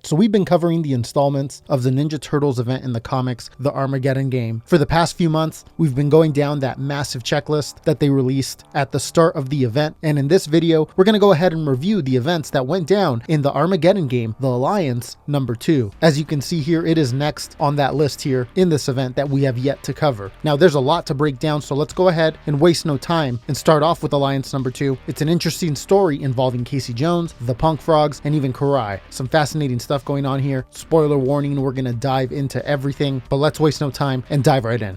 So we've been covering the installments of the Ninja Turtles event in the comics, the Armageddon Game. For the past few months, we've been going down that massive checklist that they released at the start of the event. And in this video, we're going to go ahead and review the events that went down in the Armageddon Game, the Alliance number 2. As you can see here, it is next on that list here in this event that we have yet to cover. Now there's a lot to break down, so let's go ahead and waste no time and start off with Alliance number 2. It's an interesting story involving Casey Jones, the Punk Frogs, and even Karai. Some fascinating stuff going on here. Spoiler warning, we're going to dive into everything, but let's waste no time and dive right in.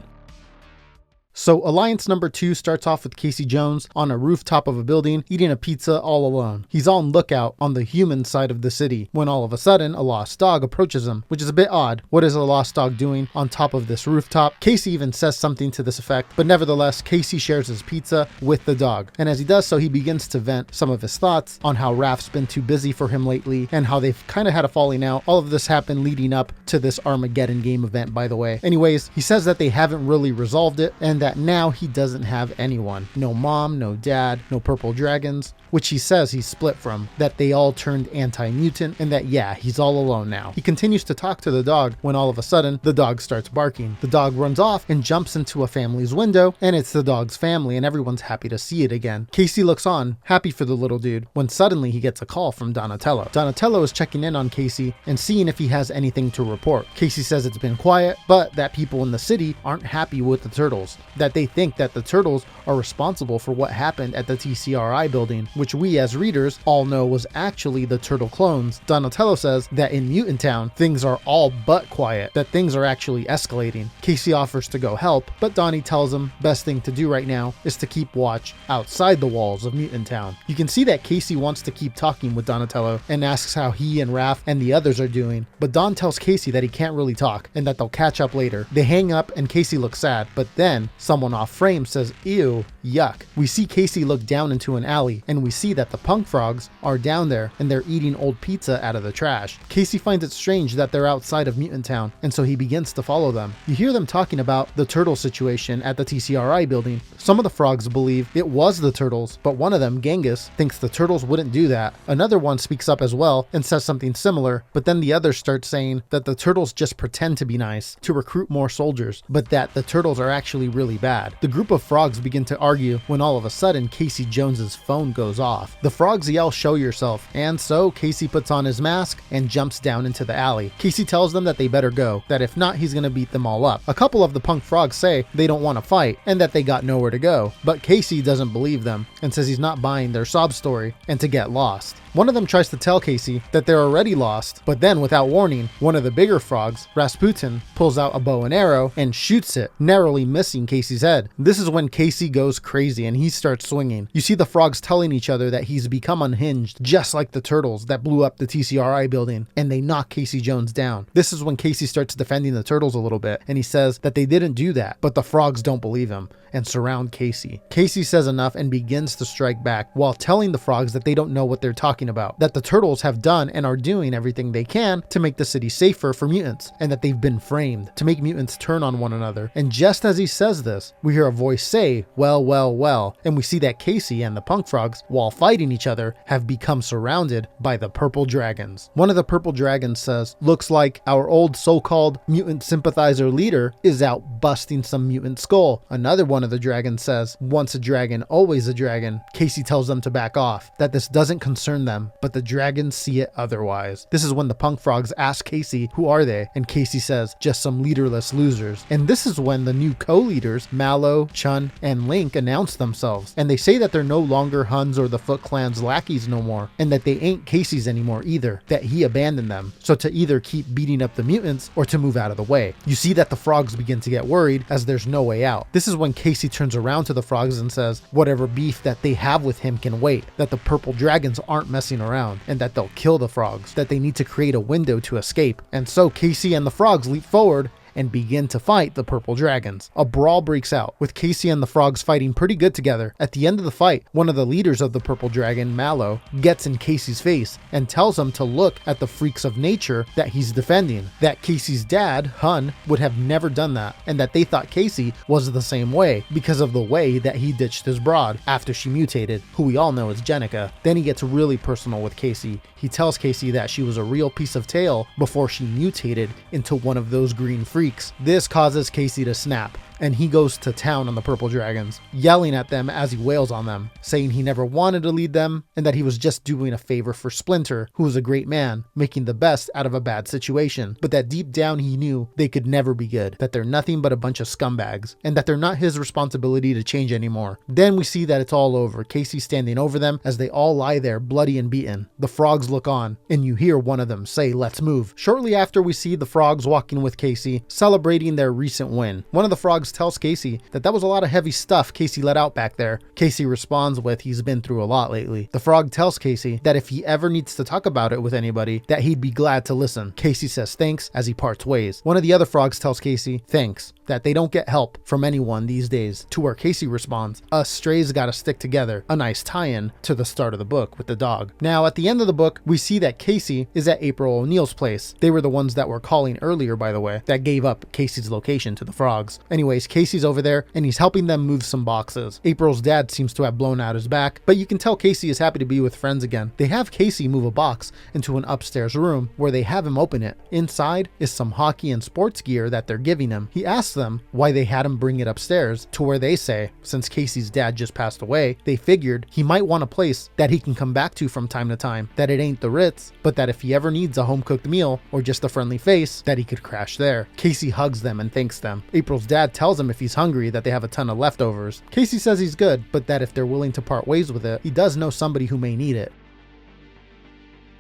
So Alliance number 2 starts off with Casey Jones on a rooftop of a building eating a pizza all alone. He's on lookout on the human side of the city when all of a sudden a lost dog approaches him, which is a bit odd. What is a lost dog doing on top of this rooftop? Casey even says something to this effect, but nevertheless Casey shares his pizza with the dog. And as he does so, he begins to vent some of his thoughts on how Raph's been too busy for him lately and how they've kind of had a falling out. All of this happened leading up to this Armageddon Game event, by the way. Anyways, he says that they haven't really resolved it and that now he doesn't have anyone. No mom, no dad, no purple dragons, which he says he's split from, that they all turned anti-mutant, and that yeah, he's all alone now. He continues to talk to the dog when all of a sudden the dog starts barking. The dog runs off and jumps into a family's window, and it's the dog's family and everyone's happy to see it again. Casey looks on, happy for the little dude, when suddenly he gets a call from Donatello. Donatello is checking in on Casey and seeing if he has anything to report. Casey says it's been quiet, but that people in the city aren't happy with the turtles, that they think that the turtles are responsible for what happened at the TCRI building, which we as readers all know was actually the turtle clones. Donatello says that in Mutant Town, things are all but quiet, that things are actually escalating. Casey offers to go help, but Donnie tells him best thing to do right now is to keep watch outside the walls of Mutant Town. You can see that Casey wants to keep talking with Donatello and asks how he and Raph and the others are doing, but Don tells Casey that he can't really talk and that they'll catch up later. They hang up and Casey looks sad, but then someone off frame says, "Ew, yuck." We see Casey look down into an alley and we see that the Punk Frogs are down there and they're eating old pizza out of the trash. Casey finds it strange that they're outside of Mutant Town, and so he begins to follow them. You hear them talking about the turtle situation at the TCRI building. Some of the frogs believe it was the turtles, but one of them, Genghis, thinks the turtles wouldn't do that. Another one speaks up as well and says something similar, but then the others start saying that the turtles just pretend to be nice to recruit more soldiers, but that the turtles are actually really bad. The group of frogs begin to argue when all of a sudden Casey Jones's phone goes off. The frogs yell, "Show yourself," and so Casey puts on his mask and jumps down into the alley. Casey tells them that they better go, that if not he's gonna beat them all up. A couple of the Punk Frogs say they don't want to fight and that they got nowhere to go, but Casey doesn't believe them and says he's not buying their sob story and to get lost. One of them tries to tell Casey that they're already lost, but then without warning, one of the bigger frogs, Rasputin, pulls out a bow and arrow and shoots it, narrowly missing Casey's head. This is when Casey goes crazy and he starts swinging. You see the frogs telling each other that he's become unhinged, just like the turtles that blew up the TCRI building, and they knock Casey Jones down. This is when Casey starts defending the turtles a little bit, and he says that they didn't do that, but the frogs don't believe him and surround Casey. Casey says enough and begins to strike back while telling the frogs that they don't know what they're talking about, that the turtles have done and are doing everything they can to make the city safer for mutants, and that they've been framed to make mutants turn on one another. And just as he says this, we hear a voice say, "Well, well, well," and we see that Casey and the Punk Frogs, while fighting each other, have become surrounded by the purple dragons. One of the purple dragons says, "Looks like our old so-called mutant sympathizer leader is out busting some mutant skull." Another one of the dragons says, "Once a dragon, always a dragon." Casey tells them to back off, that this doesn't concern them, but the dragons see it otherwise. This is when the Punk Frogs ask Casey, "Who are they?" And Casey says, "Just some leaderless losers." And this is when the new co-leaders, Mallow, Chun, and Link, announce themselves. And they say that they're no longer Huns or the Foot Clan's lackeys no more, and that they ain't Casey's anymore either, that he abandoned them. So to either keep beating up the mutants or to move out of the way. You see that the frogs begin to get worried as there's no way out. This is when Casey turns around to the frogs and says whatever beef that they have with him can wait, that the purple dragons aren't messing around, and that they'll kill the frogs, that they need to create a window to escape. And so Casey and the frogs leap forward and begin to fight the purple dragons. A brawl breaks out, with Casey and the frogs fighting pretty good together. At the end of the fight, one of the leaders of the purple dragon, Mallow, gets in Casey's face and tells him to look at the freaks of nature that he's defending. That Casey's dad, Hun, would have never done that, and that they thought Casey was the same way because of the way that he ditched his broad after she mutated, who we all know as Jenica. Then he gets really personal with Casey. He tells Casey that she was a real piece of tail before she mutated into one of those green freaks. This causes Casey to snap, and he goes to town on the purple dragons, yelling at them as he wails on them, saying he never wanted to lead them and that he was just doing a favor for Splinter, who was a great man, making the best out of a bad situation, but that deep down he knew they could never be good, that they're nothing but a bunch of scumbags, and that they're not his responsibility to change anymore. Then we see that it's all over, Casey standing over them as they all lie there bloody and beaten. The frogs look on, and you hear one of them say, "Let's move." Shortly after, we see the frogs walking with Casey, celebrating their recent win. One of the frogs tells Casey that was a lot of heavy stuff Casey let out back there. Casey responds with, he's been through a lot lately. The frog tells Casey that if he ever needs to talk about it with anybody, that he'd be glad to listen. Casey says thanks as he parts ways. One of the other frogs tells Casey thanks, that they don't get help from anyone these days, to where Casey responds, "Us strays gotta stick together," a nice tie-in to the start of the book with the dog. Now at the end of the book, we see that Casey is at April O'Neil's place. They were the ones that were calling earlier, by the way, that gave up Casey's location to the frogs. Anyways, Casey's over there and he's helping them move some boxes. April's dad seems to have blown out his back, but you can tell Casey is happy to be with friends again. They have Casey move a box into an upstairs room where they have him open it. Inside is some hockey and sports gear that they're giving him. He asks them why they had him bring it upstairs, to where they say, since Casey's dad just passed away, they figured he might want a place that he can come back to from time to time, that it ain't the Ritz, but that if he ever needs a home-cooked meal or just a friendly face, that he could crash there. Casey hugs them and thanks them. April's dad tells him if he's hungry that they have a ton of leftovers. Casey says he's good, but that if they're willing to part ways with it, he does know somebody who may need it.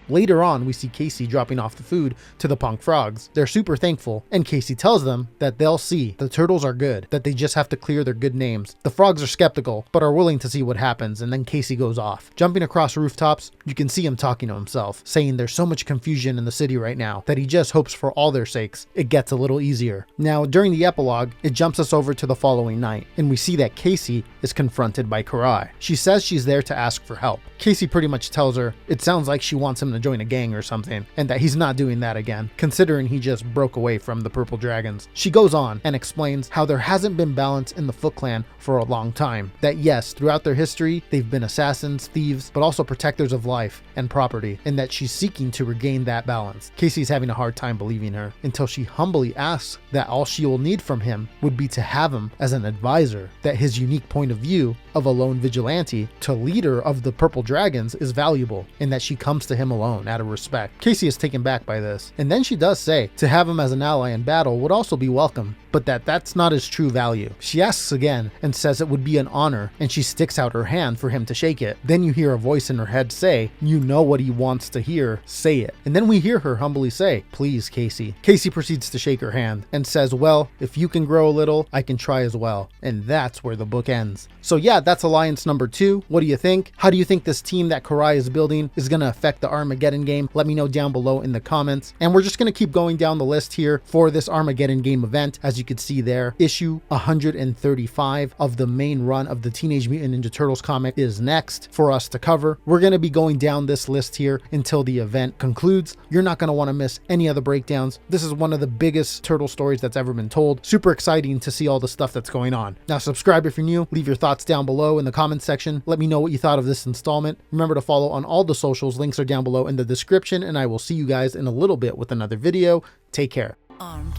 Later on, we see Casey dropping off the food to the punk frogs. They're super thankful, and Casey tells them that they'll see. The turtles are good, that they just have to clear their good names. The frogs are skeptical, but are willing to see what happens, and then Casey goes off. Jumping across rooftops, you can see him talking to himself, saying there's so much confusion in the city right now, that he just hopes for all their sakes it gets a little easier. Now, during the epilogue, it jumps us over to the following night, and we see that Casey is confronted by Karai. She says she's there to ask for help. Casey pretty much tells her it sounds like she wants him to join a gang or something, and that he's not doing that again, considering he just broke away from the purple dragons. She goes on and explains how there hasn't been balance in the Foot Clan for a long time, that yes, throughout their history they've been assassins, thieves, but also protectors of life and property, and that she's seeking to regain that balance. Casey's having a hard time believing her, until she humbly asks that all she will need from him would be to have him as an advisor, that his unique point of view of a lone vigilante to leader of the purple dragons is valuable, and that she comes to him alone out of respect. Casey is taken back by this, and then she does say to have him as an ally in battle would also be welcome, but that's not his true value. She asks again and says it would be an honor, and she sticks out her hand for him to shake it. Then you hear a voice in her head say, "You know what he wants to hear, say it." And then we hear her humbly say, "Please, Casey." Casey proceeds to shake her hand and says, "Well, if you can grow a little, I can try as well." And that's where the book ends. So yeah, that's Alliance number 2. What do you think? How do you think this team that Karai is building is going to affect the Armageddon game? Let me know down below in the comments. And we're just going to keep going down the list here for this Armageddon game event. As you can see there, issue 135 of the main run of the Teenage Mutant Ninja Turtles comic is next for us to cover. We're going to be going down this list here until the event concludes. You're not going to want to miss any of the breakdowns. This is one of the biggest turtle stories that's ever been told. Super exciting to see all the stuff that's going on. Now subscribe if you're new. Leave your thoughts down below in the comments section. Let me know what you thought of this installment. Remember to follow on all the socials. Links are down below in the description, and I will see you guys in a little bit with another video. Take care. Armed.